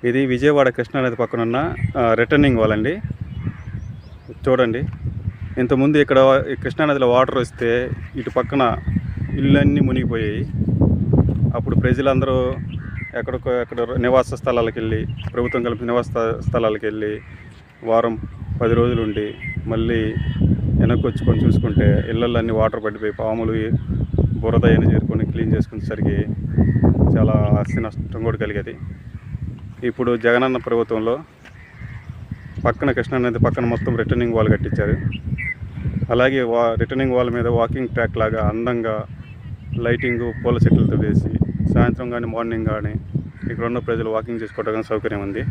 ఇది విజయవాడ కృష్ణానది పక్కన ఉన్న రిటర్నింగ్ వాల్ అండి. చూడండి, ఇంతకుముందు ఇక్కడ కృష్ణానదిలో వాటర్ వస్తే ఇటు పక్కన ఇళ్ళన్నీ మునిగిపోయాయి. అప్పుడు ప్రజలందరూ ఎక్కడ నివాస స్థలాలకు వెళ్ళి, ప్రభుత్వం కలిపి నివాస స్థలాలకు వెళ్ళి వారం 10 రోజులు ఉండి మళ్ళీ వెనక్కి వచ్చుకొని చూసుకుంటే ఇళ్ళల్లో వాటర్ పడిపోయి పాములు బురద అయినా చేరుకొని క్లీన్ చేసుకునేసరికి చాలా ఆస్తి నష్టం కూడా కలిగేది. ఇప్పుడు జగనన్న ప్రభుత్వంలో పక్కన కృష్ణానది పక్కన మొత్తం రిటర్నింగ్ వాల్ కట్టించారు. అలాగే రిటర్నింగ్ వాల్ మీద వాకింగ్ ట్రాక్ లాగా అందంగా లైటింగ్ పూల చెట్లతో వేసి సాయంత్రం కానీ మార్నింగ్ కానీ ఇక్కడ ఉన్న ప్రజలు వాకింగ్ చేసుకోవడానికి సౌకర్యం ఉంది.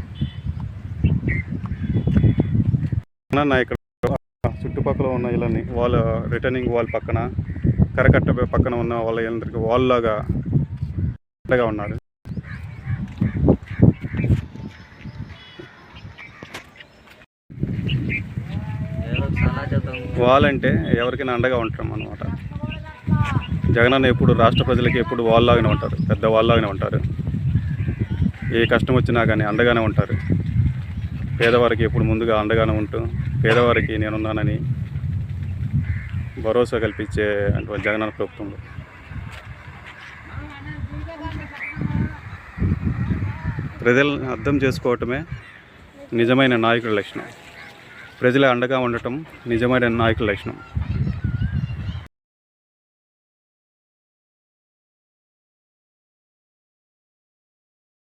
ఇక్కడ చుట్టుపక్కల ఉన్న ఇళ్ళని రిటర్నింగ్ వాల్ పక్కన కరకట్ట పక్కన ఉన్న వాళ్ళ ఇళ్ళందరికీ వాల్ లాగా ఉన్నారు. వాల్ అంటే ఎవరికైనా అండగా ఉంటాం అన్నమాట. జగనన్న ఎప్పుడు రాష్ట్ర ప్రజలకి ఎప్పుడు వాల్ లాగానే ఉంటారు, పెద్ద వాల్ లాగానే ఉంటారు. ఏ కష్టం వచ్చినా కానీ అండగానే ఉంటారు. పేదవారికి ఎప్పుడు ముందుగా అండగానే ఉంటూ పేదవారికి నేనున్నానని భరోసా కల్పించే జగనన్న ప్రభుత్వంలో ప్రజలను అర్థం చేసుకోవటమే నిజమైన నాయకుడి లక్షణం. ప్రజల అండగా ఉండటం నిజమైన నాయకుల లక్షణం.